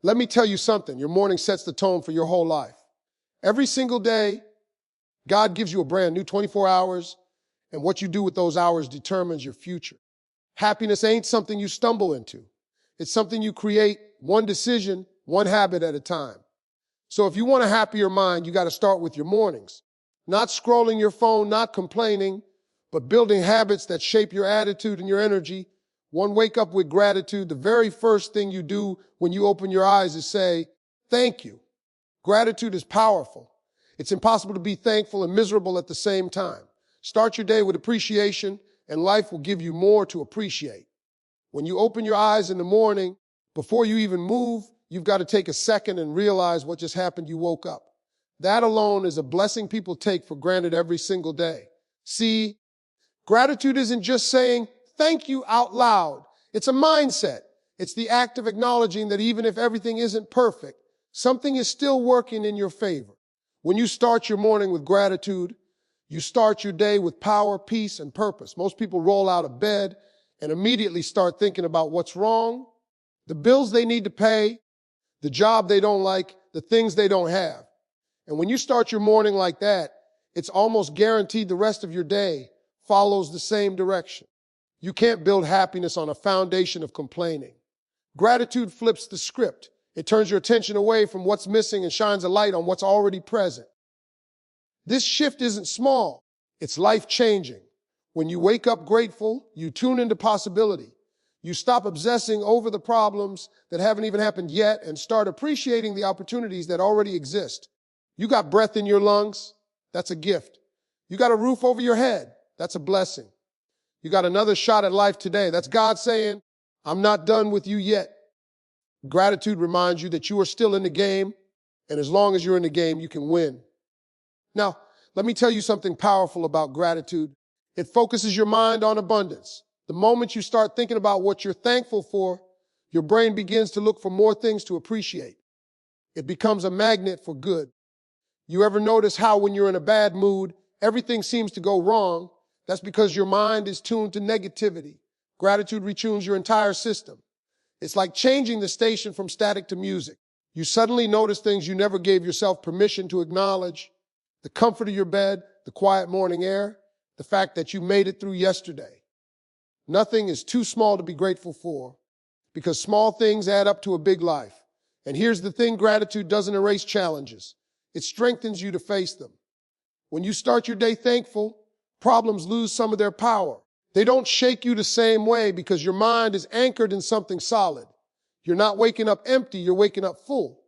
Let me tell you something. Your morning sets the tone for your whole life. Every single day, God gives you a brand new 24 hours, and what you do with those hours determines your future. Happiness ain't something you stumble into. It's something you create one decision, one habit at a time. So if you want a happier mind, you got to start with your mornings. Not scrolling your phone, not complaining, but building habits that shape your attitude and your energy. One, wake up with gratitude. The very first thing you do when you open your eyes is say, thank you. Gratitude is powerful. It's impossible to be thankful and miserable at the same time. Start your day with appreciation, and life will give you more to appreciate. When you open your eyes in the morning, before you even move, you've got to take a second and realize what just happened. You woke up. That alone is a blessing people take for granted every single day. See, gratitude isn't just saying thank you out loud. It's a mindset. It's the act of acknowledging that even if everything isn't perfect, something is still working in your favor. When you start your morning with gratitude, you start your day with power, peace, and purpose. Most people roll out of bed and immediately start thinking about what's wrong, the bills they need to pay, the job they don't like, the things they don't have. And when you start your morning like that, it's almost guaranteed the rest of your day follows the same direction. You can't build happiness on a foundation of complaining. Gratitude flips the script. It turns your attention away from what's missing and shines a light on what's already present. This shift isn't small. It's life-changing. When you wake up grateful, you tune into possibility. You stop obsessing over the problems that haven't even happened yet and start appreciating the opportunities that already exist. You got breath in your lungs. That's a gift. You got a roof over your head. That's a blessing. You got another shot at life today. That's God saying, I'm not done with you yet. Gratitude reminds you that you are still in the game, and as long as you're in the game, you can win. Now, let me tell you something powerful about gratitude. It focuses your mind on abundance. The moment you start thinking about what you're thankful for, your brain begins to look for more things to appreciate. It becomes a magnet for good. You ever notice how when you're in a bad mood, everything seems to go wrong? That's because your mind is tuned to negativity. Gratitude retunes your entire system. It's like changing the station from static to music. You suddenly notice things you never gave yourself permission to acknowledge. The comfort of your bed, the quiet morning air, the fact that you made it through yesterday. Nothing is too small to be grateful for because small things add up to a big life. And here's the thing, gratitude doesn't erase challenges. It strengthens you to face them. When you start your day thankful, problems lose some of their power. They don't shake you the same way because your mind is anchored in something solid. You're not waking up empty, you're waking up full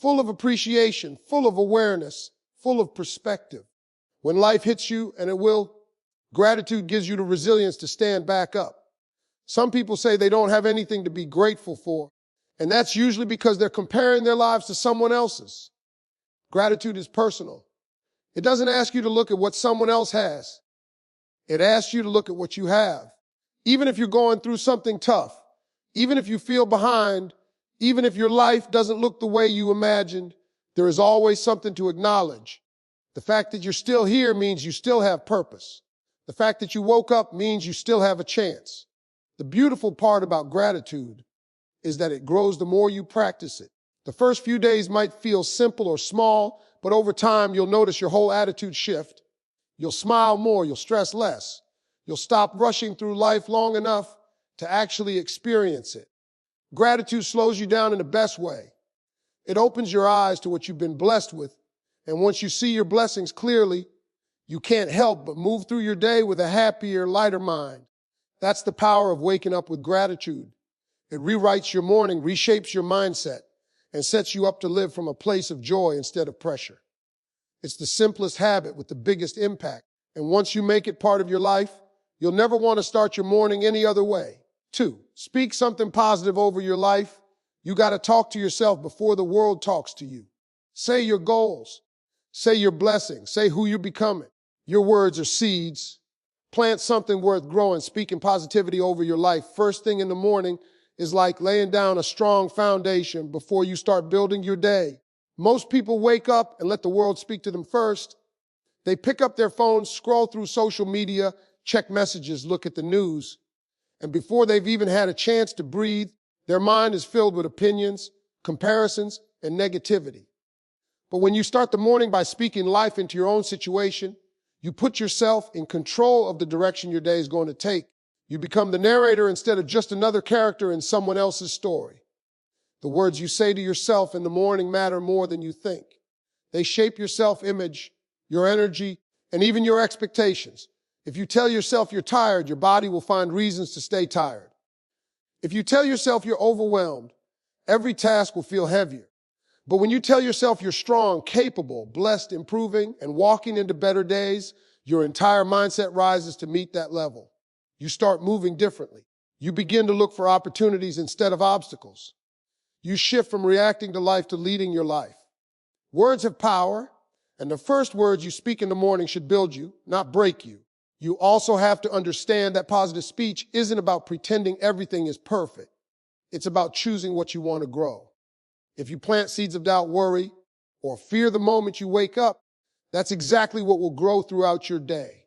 of appreciation, full of awareness, full of perspective. When life hits you, and it will, gratitude gives you the resilience to stand back up. Some people say they don't have anything to be grateful for, and that's usually because they're comparing their lives to someone else's. Gratitude is personal. It doesn't ask you to look at what someone else has. It asks you to look at what you have. Even if you're going through something tough, even if you feel behind, even if your life doesn't look the way you imagined, there is always something to acknowledge. The fact that you're still here means you still have purpose. The fact that you woke up means you still have a chance. The beautiful part about gratitude is that it grows the more you practice it. The first few days might feel simple or small, but over time you'll notice your whole attitude shift. You'll smile more, you'll stress less. You'll stop rushing through life long enough to actually experience it. Gratitude slows you down in the best way. It opens your eyes to what you've been blessed with, and once you see your blessings clearly, you can't help but move through your day with a happier, lighter mind. That's the power of waking up with gratitude. It rewrites your morning, reshapes your mindset, and sets you up to live from a place of joy instead of pressure. It's the simplest habit with the biggest impact. And once you make it part of your life, you'll never want to start your morning any other way. 2, speak something positive over your life. You got to talk to yourself before the world talks to you. Say your goals. Say your blessings. Say who you're becoming. Your words are seeds. Plant something worth growing, speaking positivity over your life. First thing in the morning is like laying down a strong foundation before you start building your day. Most people wake up and let the world speak to them first. They pick up their phones, scroll through social media, check messages, look at the news. And before they've even had a chance to breathe, their mind is filled with opinions, comparisons, and negativity. But when you start the morning by speaking life into your own situation, you put yourself in control of the direction your day is going to take. You become the narrator instead of just another character in someone else's story. The words you say to yourself in the morning matter more than you think. They shape your self-image, your energy, and even your expectations. If you tell yourself you're tired, your body will find reasons to stay tired. If you tell yourself you're overwhelmed, every task will feel heavier. But when you tell yourself you're strong, capable, blessed, improving, and walking into better days, your entire mindset rises to meet that level. You start moving differently. You begin to look for opportunities instead of obstacles. You shift from reacting to life to leading your life. Words have power, and the first words you speak in the morning should build you, not break you. You also have to understand that positive speech isn't about pretending everything is perfect. It's about choosing what you want to grow. If you plant seeds of doubt, worry, or fear the moment you wake up, that's exactly what will grow throughout your day.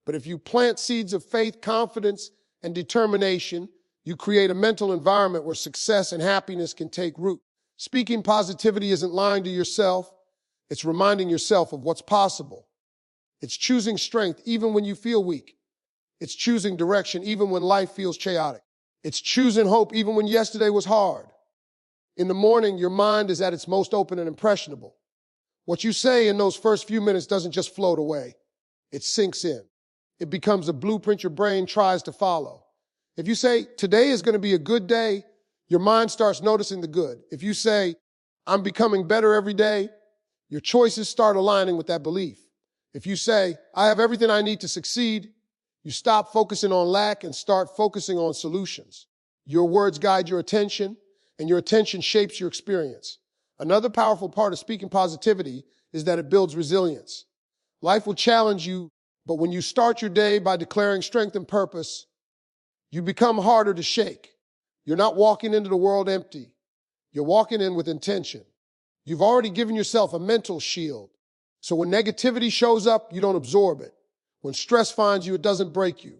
But if you plant seeds of faith, confidence, and determination, you create a mental environment where success and happiness can take root. Speaking positivity isn't lying to yourself. It's reminding yourself of what's possible. It's choosing strength even when you feel weak. It's choosing direction even when life feels chaotic. It's choosing hope even when yesterday was hard. In the morning, your mind is at its most open and impressionable. What you say in those first few minutes doesn't just float away. It sinks in. It becomes a blueprint your brain tries to follow. If you say, today is going to be a good day, your mind starts noticing the good. If you say, I'm becoming better every day, your choices start aligning with that belief. If you say, I have everything I need to succeed, you stop focusing on lack and start focusing on solutions. Your words guide your attention, and your attention shapes your experience. Another powerful part of speaking positivity is that it builds resilience. Life will challenge you, but when you start your day by declaring strength and purpose, you become harder to shake. You're not walking into the world empty. You're walking in with intention. You've already given yourself a mental shield. So when negativity shows up, you don't absorb it. When stress finds you, it doesn't break you.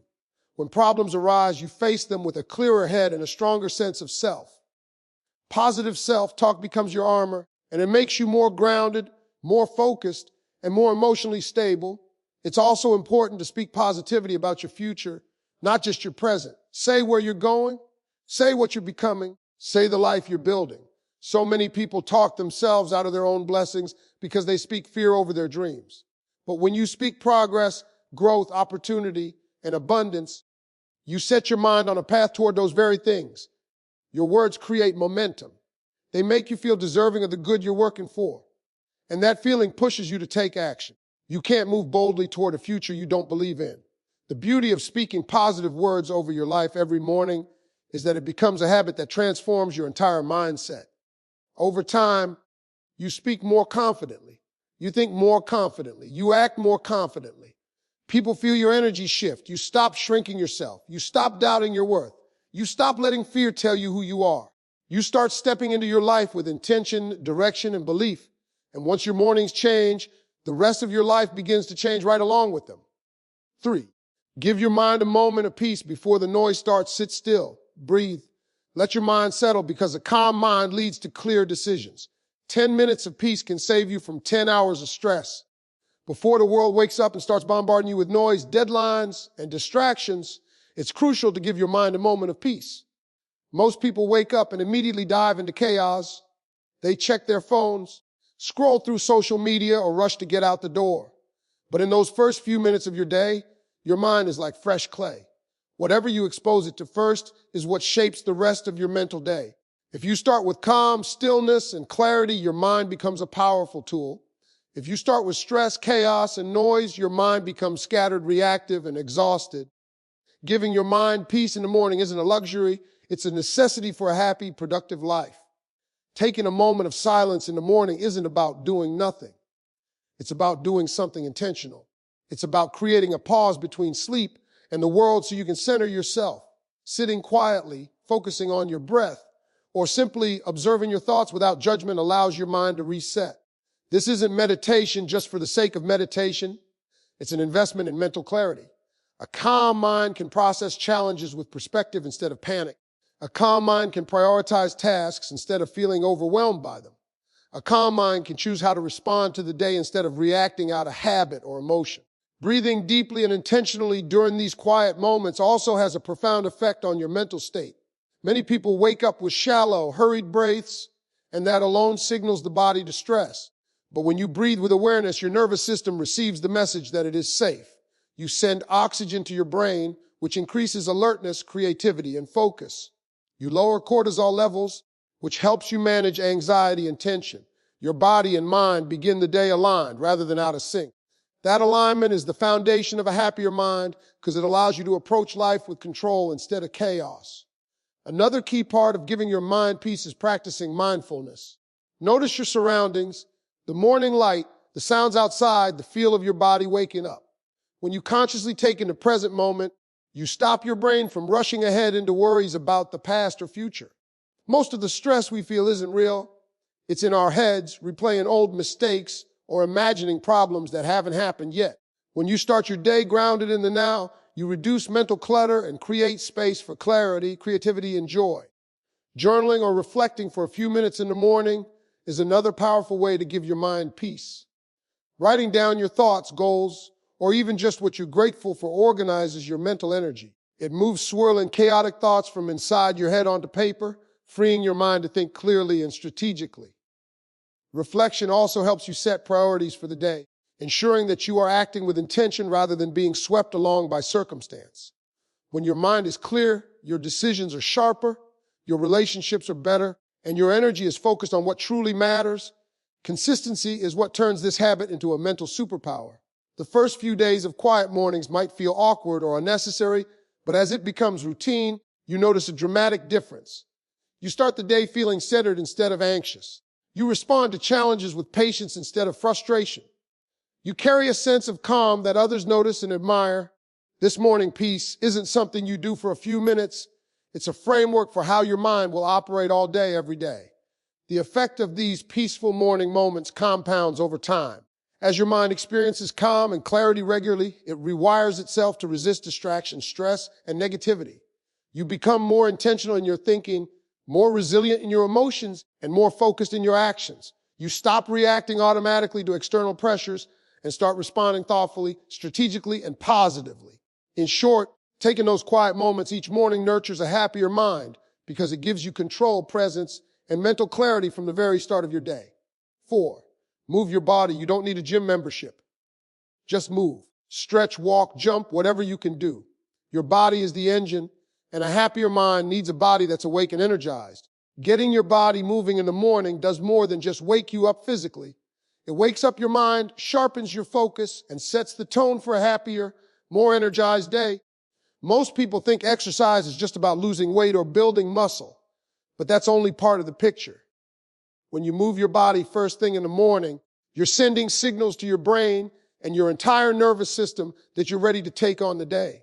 When problems arise, you face them with a clearer head and a stronger sense of self. Positive self-talk becomes your armor, and it makes you more grounded, more focused, and more emotionally stable. It's also important to speak positivity about your future, not just your present. Say where you're going, say what you're becoming, say the life you're building. So many people talk themselves out of their own blessings because they speak fear over their dreams. But when you speak progress, growth, opportunity, and abundance, you set your mind on a path toward those very things. Your words create momentum. They make you feel deserving of the good you're working for. And that feeling pushes you to take action. You can't move boldly toward a future you don't believe in. The beauty of speaking positive words over your life every morning is that it becomes a habit that transforms your entire mindset. Over time, you speak more confidently. You think more confidently. You act more confidently. People feel your energy shift. You stop shrinking yourself. You stop doubting your worth. You stop letting fear tell you who you are. You start stepping into your life with intention, direction, and belief. And once your mornings change, the rest of your life begins to change right along with them. 3, give your mind a moment of peace before the noise starts. Sit still, breathe. Let your mind settle because a calm mind leads to clear decisions. 10 minutes of peace can save you from 10 hours of stress. Before the world wakes up and starts bombarding you with noise, deadlines, and distractions, it's crucial to give your mind a moment of peace. Most people wake up and immediately dive into chaos. They check their phones, scroll through social media, or rush to get out the door. But in those first few minutes of your day, your mind is like fresh clay. Whatever you expose it to first is what shapes the rest of your mental day. If you start with calm, stillness, and clarity, your mind becomes a powerful tool. If you start with stress, chaos, and noise, your mind becomes scattered, reactive, and exhausted. Giving your mind peace in the morning isn't a luxury, it's a necessity for a happy, productive life. Taking a moment of silence in the morning isn't about doing nothing. It's about doing something intentional. It's about creating a pause between sleep and the world so you can center yourself. Sitting quietly, focusing on your breath, or simply observing your thoughts without judgment allows your mind to reset. This isn't meditation just for the sake of meditation. It's an investment in mental clarity. A calm mind can process challenges with perspective instead of panic. A calm mind can prioritize tasks instead of feeling overwhelmed by them. A calm mind can choose how to respond to the day instead of reacting out of habit or emotion. Breathing deeply and intentionally during these quiet moments also has a profound effect on your mental state. Many people wake up with shallow, hurried breaths, and that alone signals the body to stress. But when you breathe with awareness, your nervous system receives the message that it is safe. You send oxygen to your brain, which increases alertness, creativity, and focus. You lower cortisol levels, which helps you manage anxiety and tension. Your body and mind begin the day aligned rather than out of sync. That alignment is the foundation of a happier mind because it allows you to approach life with control instead of chaos. Another key part of giving your mind peace is practicing mindfulness. Notice your surroundings, the morning light, the sounds outside, the feel of your body waking up. When you consciously take in the present moment, you stop your brain from rushing ahead into worries about the past or future. Most of the stress we feel isn't real. It's in our heads, replaying old mistakes or imagining problems that haven't happened yet. When you start your day grounded in the now, you reduce mental clutter and create space for clarity, creativity, and joy. Journaling or reflecting for a few minutes in the morning is another powerful way to give your mind peace. Writing down your thoughts, goals, or even just what you're grateful for organizes your mental energy. It moves swirling, chaotic thoughts from inside your head onto paper, freeing your mind to think clearly and strategically. Reflection also helps you set priorities for the day, ensuring that you are acting with intention rather than being swept along by circumstance. When your mind is clear, your decisions are sharper, your relationships are better, and your energy is focused on what truly matters. Consistency is what turns this habit into a mental superpower. The first few days of quiet mornings might feel awkward or unnecessary, but as it becomes routine, you notice a dramatic difference. You start the day feeling centered instead of anxious. You respond to challenges with patience instead of frustration. You carry a sense of calm that others notice and admire. This morning peace isn't something you do for a few minutes. It's a framework for how your mind will operate all day, every day. The effect of these peaceful morning moments compounds over time. As your mind experiences calm and clarity regularly, it rewires itself to resist distraction, stress, and negativity. You become more intentional in your thinking, more resilient in your emotions, and more focused in your actions. You stop reacting automatically to external pressures and start responding thoughtfully, strategically, and positively. In short, taking those quiet moments each morning nurtures a happier mind because it gives you control, presence, and mental clarity from the very start of your day. 4, move your body. You don't need a gym membership. Just move. Stretch, walk, jump, whatever you can do. Your body is the engine, and a happier mind needs a body that's awake and energized. Getting your body moving in the morning does more than just wake you up physically. It wakes up your mind, sharpens your focus, and sets the tone for a happier, more energized day. Most people think exercise is just about losing weight or building muscle, but that's only part of the picture. When you move your body first thing in the morning, you're sending signals to your brain and your entire nervous system that you're ready to take on the day.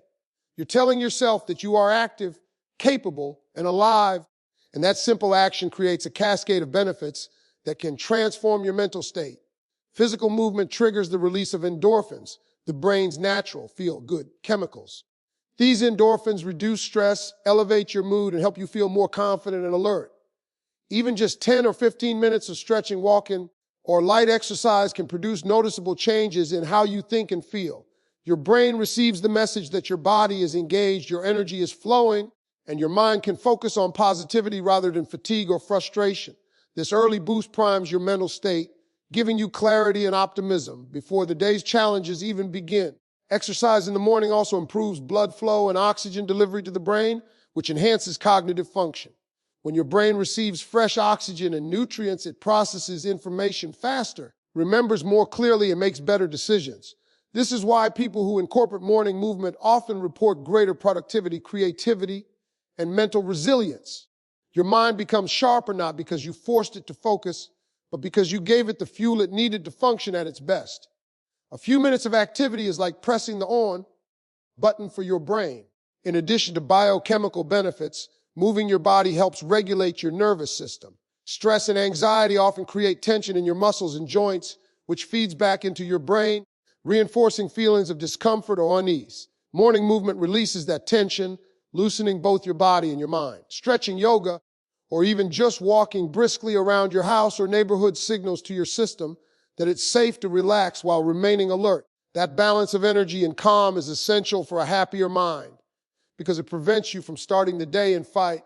You're telling yourself that you are active, capable, and alive, and that simple action creates a cascade of benefits that can transform your mental state. Physical movement triggers the release of endorphins, the brain's natural feel-good chemicals. These endorphins reduce stress, elevate your mood, and help you feel more confident and alert. Even just 10 or 15 minutes of stretching, walking, or light exercise can produce noticeable changes in how you think and feel. Your brain receives the message that your body is engaged, your energy is flowing, and your mind can focus on positivity rather than fatigue or frustration. This early boost primes your mental state, giving you clarity and optimism before the day's challenges even begin. Exercise in the morning also improves blood flow and oxygen delivery to the brain, which enhances cognitive function. When your brain receives fresh oxygen and nutrients, it processes information faster, remembers more clearly, and makes better decisions. This is why people who incorporate morning movement often report greater productivity, creativity, and mental resilience. Your mind becomes sharper not because you forced it to focus, but because you gave it the fuel it needed to function at its best. A few minutes of activity is like pressing the on button for your brain. In addition to biochemical benefits, moving your body helps regulate your nervous system. Stress and anxiety often create tension in your muscles and joints, which feeds back into your brain, reinforcing feelings of discomfort or unease. Morning movement releases that tension, loosening both your body and your mind. Stretching, yoga, or even just walking briskly around your house or neighborhood signals to your system that it's safe to relax while remaining alert. That balance of energy and calm is essential for a happier mind because it prevents you from starting the day in fight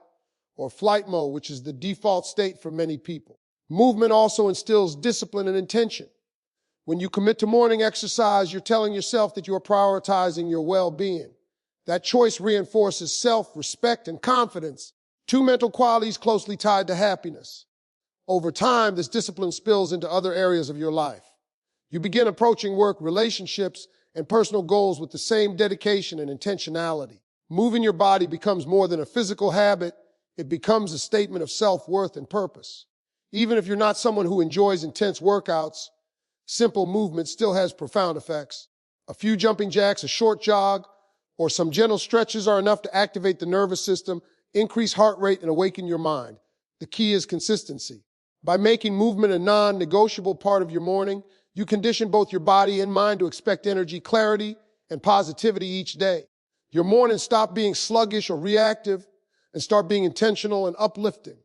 or flight mode, which is the default state for many people. Movement also instills discipline and intention. When you commit to morning exercise, you're telling yourself that you are prioritizing your well-being. That choice reinforces self-respect and confidence, two mental qualities closely tied to happiness. Over time, this discipline spills into other areas of your life. You begin approaching work, relationships, and personal goals with the same dedication and intentionality. Moving your body becomes more than a physical habit. It becomes a statement of self-worth and purpose. Even if you're not someone who enjoys intense workouts, simple movement still has profound effects. A few jumping jacks, a short jog, or some gentle stretches are enough to activate the nervous system, increase heart rate, and awaken your mind. The key is consistency. By making movement a non-negotiable part of your morning, you condition both your body and mind to expect energy, clarity, and positivity each day. Your mornings stop being sluggish or reactive and start being intentional and uplifting.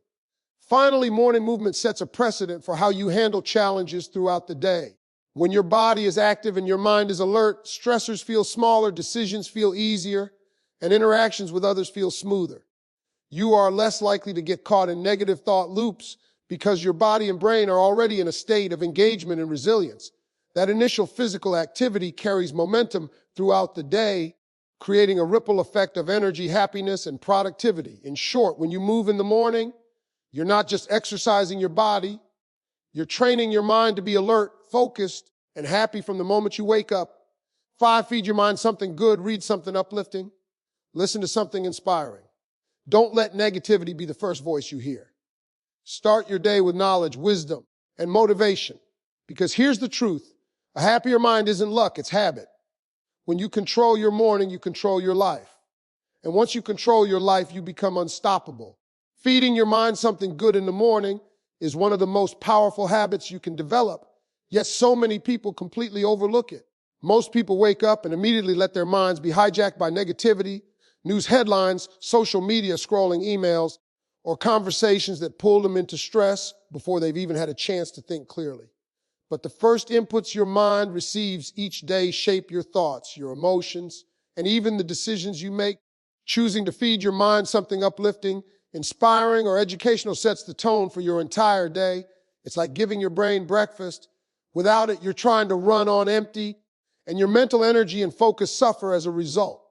Finally, morning movement sets a precedent for how you handle challenges throughout the day. When your body is active and your mind is alert, stressors feel smaller, decisions feel easier, and interactions with others feel smoother. You are less likely to get caught in negative thought loops because your body and brain are already in a state of engagement and resilience. That initial physical activity carries momentum throughout the day, creating a ripple effect of energy, happiness, and productivity. In short, when you move in the morning, you're not just exercising your body, you're training your mind to be alert, focused, and happy from the moment you wake up. 5, feed your mind something good, read something uplifting, listen to something inspiring. Don't let negativity be the first voice you hear. Start your day with knowledge, wisdom, and motivation. Because here's the truth. A happier mind isn't luck, it's habit. When you control your morning, you control your life. And once you control your life, you become unstoppable. Feeding your mind something good in the morning is one of the most powerful habits you can develop, yet so many people completely overlook it. Most people wake up and immediately let their minds be hijacked by negativity, news headlines, social media, scrolling emails, or conversations that pull them into stress before they've even had a chance to think clearly. But the first inputs your mind receives each day shape your thoughts, your emotions, and even the decisions you make. Choosing to feed your mind something uplifting, inspiring, or educational sets the tone for your entire day. It's like giving your brain breakfast. Without it, you're trying to run on empty, and your mental energy and focus suffer as a result.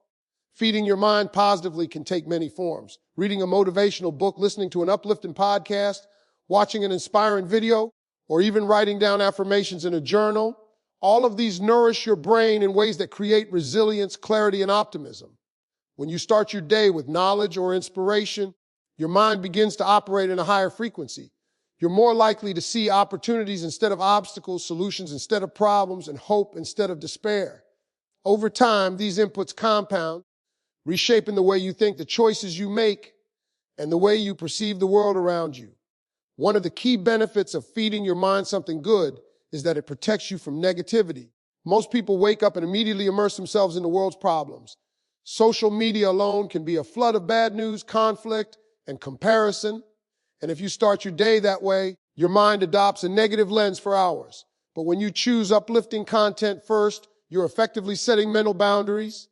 Feeding your mind positively can take many forms. Reading a motivational book, listening to an uplifting podcast, watching an inspiring video, or even writing down affirmations in a journal. All of these nourish your brain in ways that create resilience, clarity, and optimism. When you start your day with knowledge or inspiration, your mind begins to operate in a higher frequency. You're more likely to see opportunities instead of obstacles, solutions instead of problems, and hope instead of despair. Over time, these inputs compound, reshaping the way you think, the choices you make, and the way you perceive the world around you. One of the key benefits of feeding your mind something good is that it protects you from negativity. Most people wake up and immediately immerse themselves in the world's problems. Social media alone can be a flood of bad news, conflict, and comparison. And if you start your day that way, your mind adopts a negative lens for hours. But when you choose uplifting content first, you're effectively setting mental boundaries.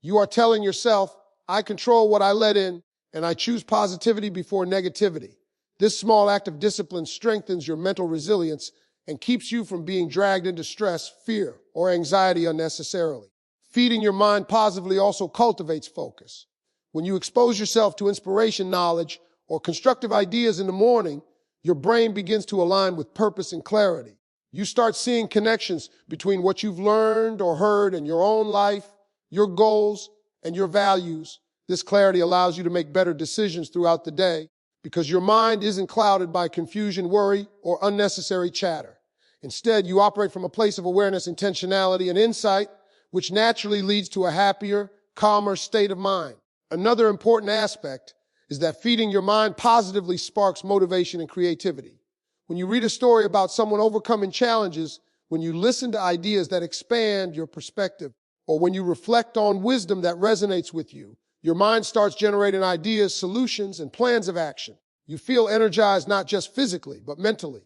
You are telling yourself, I control what I let in, and I choose positivity before negativity. This small act of discipline strengthens your mental resilience and keeps you from being dragged into stress, fear, or anxiety unnecessarily. Feeding your mind positively also cultivates focus. When you expose yourself to inspiration, knowledge, or constructive ideas in the morning, your brain begins to align with purpose and clarity. You start seeing connections between what you've learned or heard in your own life, your goals, and your values. This clarity allows you to make better decisions throughout the day because your mind isn't clouded by confusion, worry, or unnecessary chatter. Instead, you operate from a place of awareness, intentionality, and insight, which naturally leads to a happier, calmer state of mind. Another important aspect is that feeding your mind positively sparks motivation and creativity. When you read a story about someone overcoming challenges, when you listen to ideas that expand your perspective, or when you reflect on wisdom that resonates with you, Your mind starts generating ideas, solutions, and plans of action. You feel energized not just physically, but mentally.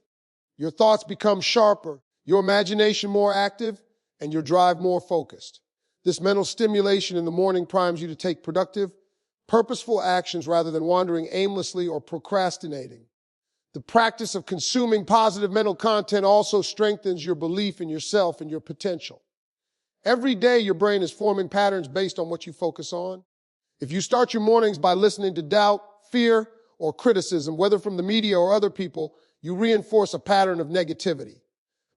Your thoughts become sharper, your imagination more active, and your drive more focused. This mental stimulation in the morning primes you to take productive, purposeful actions rather than wandering aimlessly or procrastinating. The practice of consuming positive mental content also strengthens your belief in yourself and your potential. Every day, your brain is forming patterns based on what you focus on. If you start your mornings by listening to doubt, fear, or criticism, whether from the media or other people, you reinforce a pattern of negativity.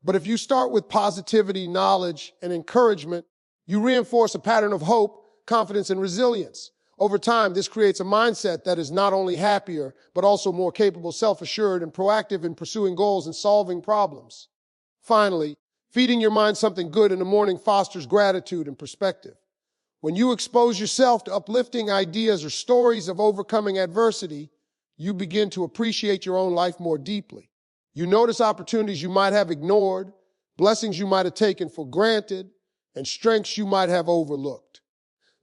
But if you start with positivity, knowledge, and encouragement, you reinforce a pattern of hope, confidence, and resilience. Over time, this creates a mindset that is not only happier, but also more capable, self-assured, and proactive in pursuing goals and solving problems. Finally, feeding your mind something good in the morning fosters gratitude and perspective. When you expose yourself to uplifting ideas or stories of overcoming adversity, you begin to appreciate your own life more deeply. You notice opportunities you might have ignored, blessings you might have taken for granted, and strengths you might have overlooked.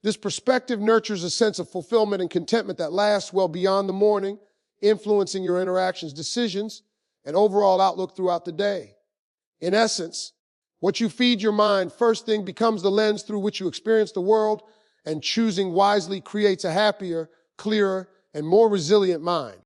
This perspective nurtures a sense of fulfillment and contentment that lasts well beyond the morning, influencing your interactions, decisions, and overall outlook throughout the day. In essence, what you feed your mind first thing becomes the lens through which you experience the world, and choosing wisely creates a happier, clearer, and more resilient mind.